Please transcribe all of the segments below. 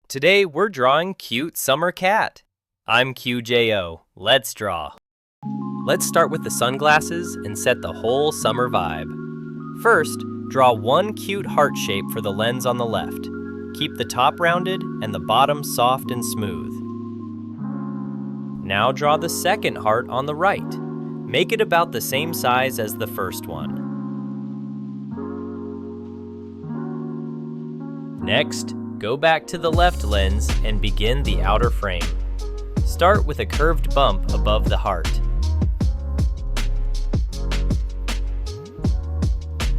Today we're drawing cute summer cat. I'm QJO. Let's draw. Let's start with the sunglasses and set the whole summer vibe. First, draw one cute heart shape for the lens on the left. Keep the top rounded and the bottom soft and smooth. Now draw the second heart on the right. Make it about the same size as the first one. Next, go back to the left lens and begin the outer frame. Start with a curved bump above the heart.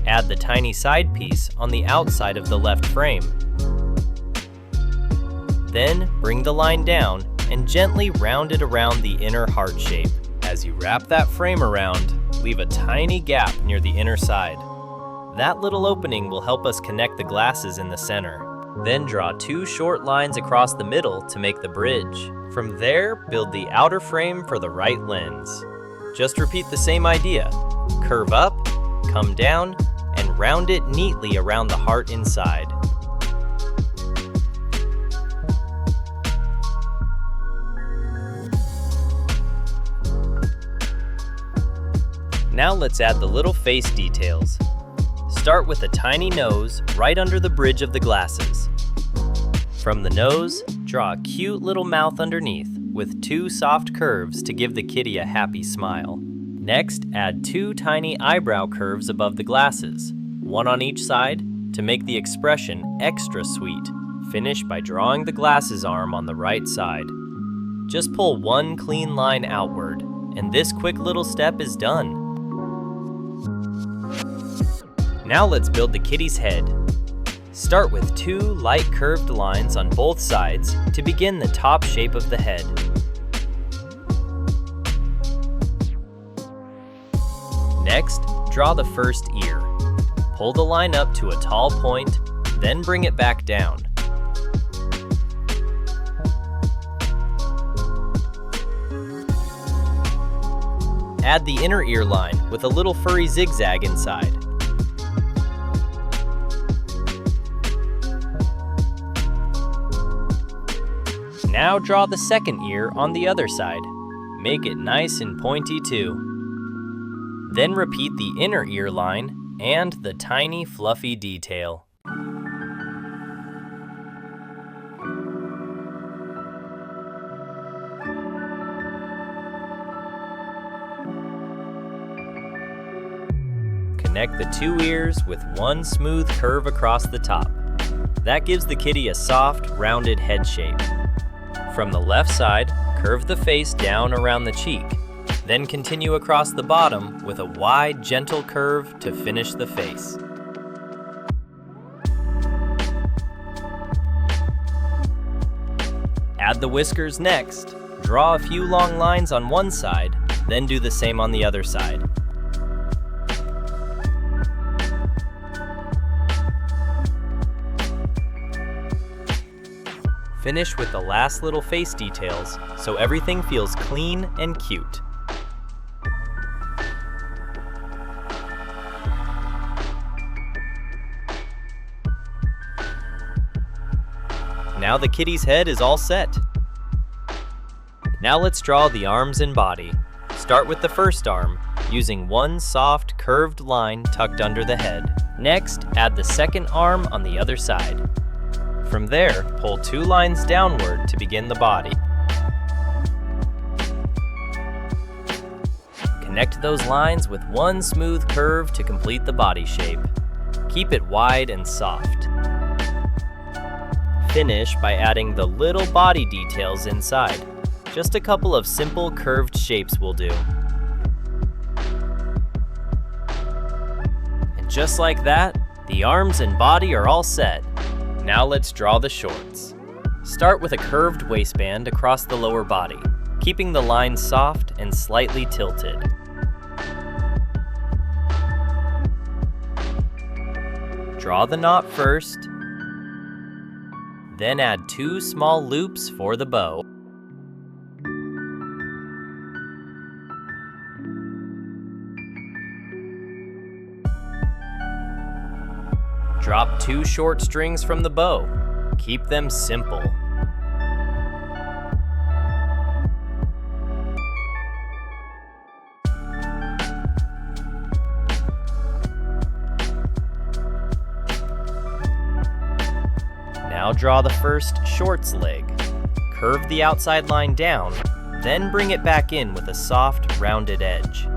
Add the tiny side piece on the outside of the left frame. Then bring the line down and gently round it around the inner heart shape. As you wrap that frame around, leave a tiny gap near the inner side. That little opening will help us connect the glasses in the center. Then draw two short lines across the middle to make the bridge. From there, build the outer frame for the right lens. Just repeat the same idea. Curve up, come down, and round it neatly around the heart inside. Now let's add the little face details. Start with a tiny nose right under the bridge of the glasses. From the nose, draw a cute little mouth underneath with two soft curves to give the kitty a happy smile. Next, add two tiny eyebrow curves above the glasses, one on each side, to make the expression extra sweet. Finish by drawing the glasses arm on the right side. Just pull one clean line outward, and this quick little step is done. Now let's build the kitty's head. Start with two light curved lines on both sides to begin the top shape of the head. Next, draw the first ear. Pull the line up to a tall point, then bring it back down. Add the inner ear line with a little furry zigzag inside. Now draw the second ear on the other side. Make it nice and pointy too. Then repeat the inner ear line and the tiny fluffy detail. Connect the two ears with one smooth curve across the top. That gives the kitty a soft, rounded head shape. From the left side, curve the face down around the cheek. Then continue across the bottom with a wide, gentle curve to finish the face. Add the whiskers next. Draw a few long lines on one side, then do the same on the other side. Finish with the last little face details so everything feels clean and cute. Now the kitty's head is all set. Now let's draw the arms and body. Start with the first arm, using one soft curved line tucked under the head. Next, add the second arm on the other side. From there, pull two lines downward to begin the body. Connect those lines with one smooth curve to complete the body shape. Keep it wide and soft. Finish by adding the little body details inside. Just a couple of simple curved shapes will do. And just like that, the arms and body are all set. Now let's draw the shorts. Start with a curved waistband across the lower body, keeping the line soft and slightly tilted. Draw the knot first, then add two small loops for the bow. Drop two short strings from the bow. Keep them simple. Now draw the first shorts leg. Curve the outside line down, then bring it back in with a soft, rounded edge.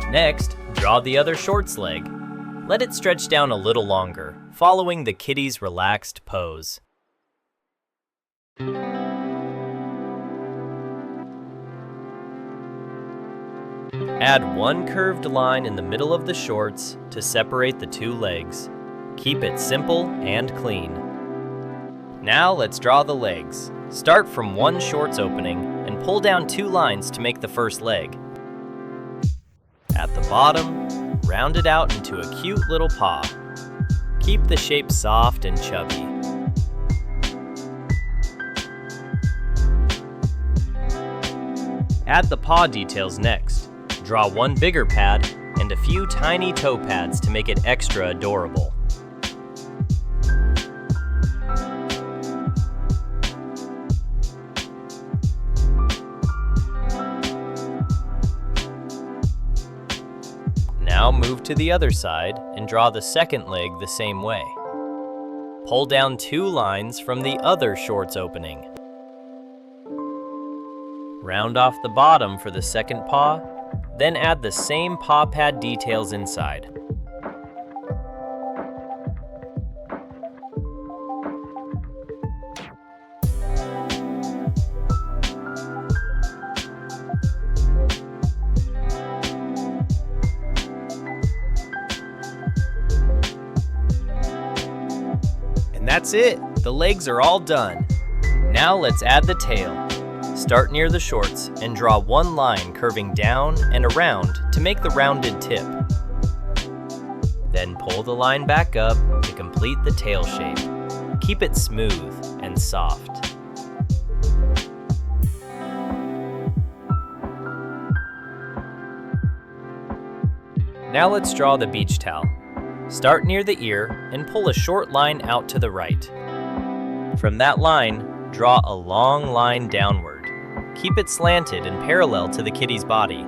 Next, draw the other shorts leg. Let it stretch down a little longer, following the kitty's relaxed pose. Add one curved line in the middle of the shorts to separate the two legs. Keep it simple and clean. Now let's draw the legs. Start from one shorts opening and pull down 2 lines to make the first leg. At the bottom, round it out into a cute little paw. Keep the shape soft and chubby. Add the paw details next. Draw one bigger pad and a few tiny toe pads to make it extra adorable. Now move to the other side and draw the second leg the same way. Pull down 2 lines from the other shorts opening. Round off the bottom for the second paw, then add the same paw pad details inside. And that's it! The legs are all done. Now let's add the tail. Start near the shorts and draw 1 line curving down and around to make the rounded tip. Then pull the line back up to complete the tail shape. Keep it smooth and soft. Now let's draw the beach towel. Start near the ear and pull a short line out to the right. From that line, draw a long line downward. Keep it slanted and parallel to the kitty's body.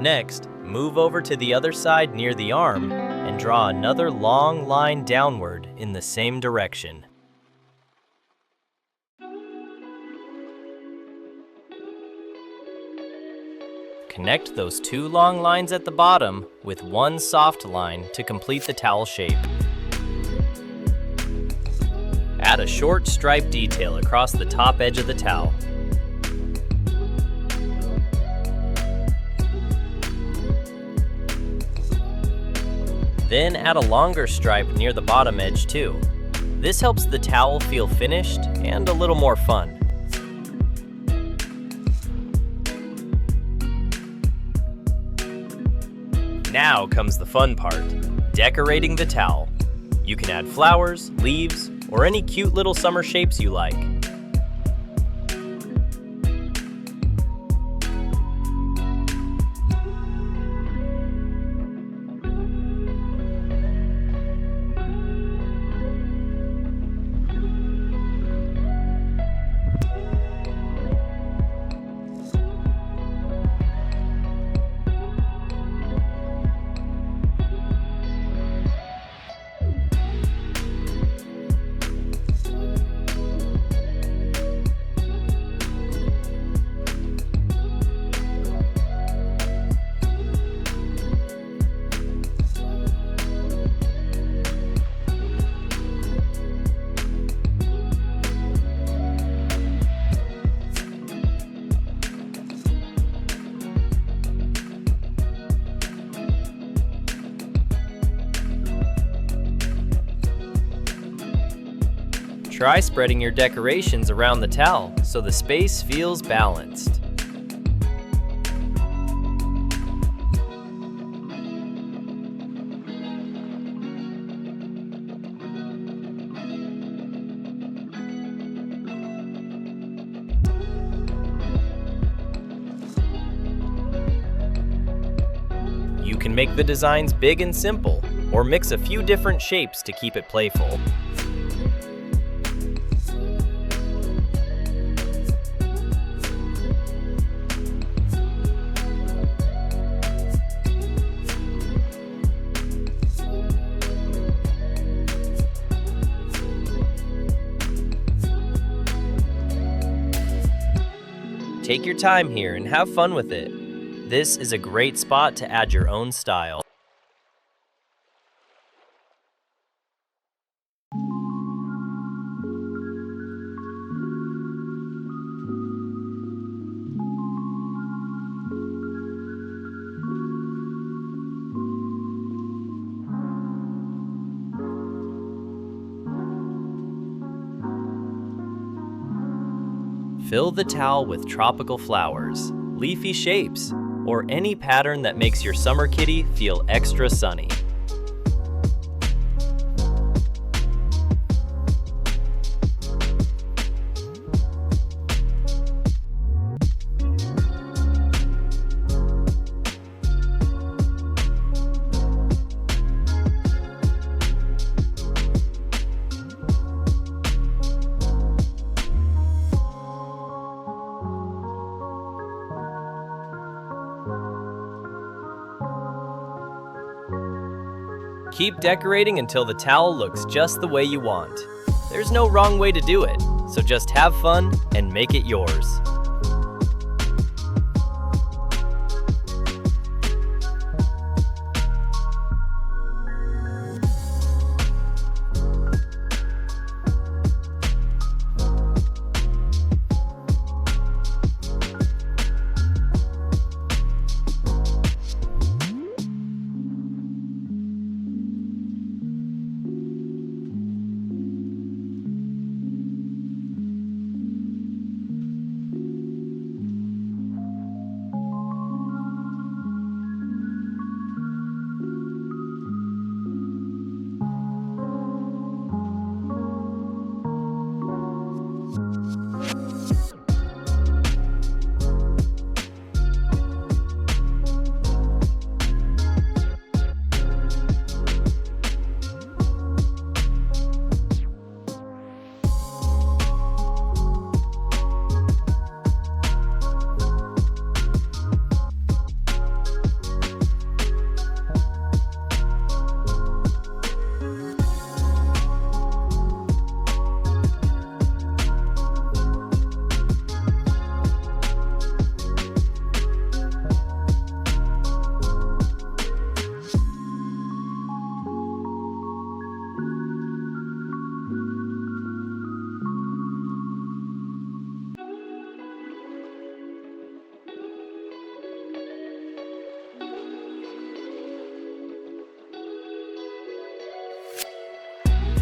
Next, move over to the other side near the arm and draw another long line downward in the same direction. Connect those 2 long lines at the bottom with 1 soft line to complete the towel shape. Add a short stripe detail across the top edge of the towel. Then add a longer stripe near the bottom edge too. This helps the towel feel finished and a little more fun. Now comes the fun part, decorating the towel. You can add flowers, leaves, or any cute little summer shapes you like. Try spreading your decorations around the towel so the space feels balanced. can make the designs big and simple, or mix a few different shapes to keep it playful. Take your time here and have fun with it. This is a great spot to add your own style. Fill the towel with tropical flowers, leafy shapes, or any pattern that makes your summer kitty feel extra sunny. Keep decorating until the towel looks just the way you want. There's no wrong way to do it, so just have fun and make it yours.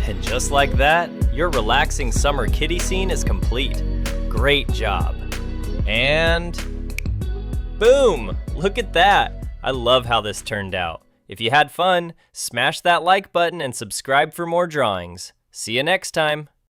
And just like that, your relaxing summer kitty scene is complete. Great job. And boom! Look at that! I love how this turned out. If you had fun, smash that like button and subscribe for more drawings. See you next time.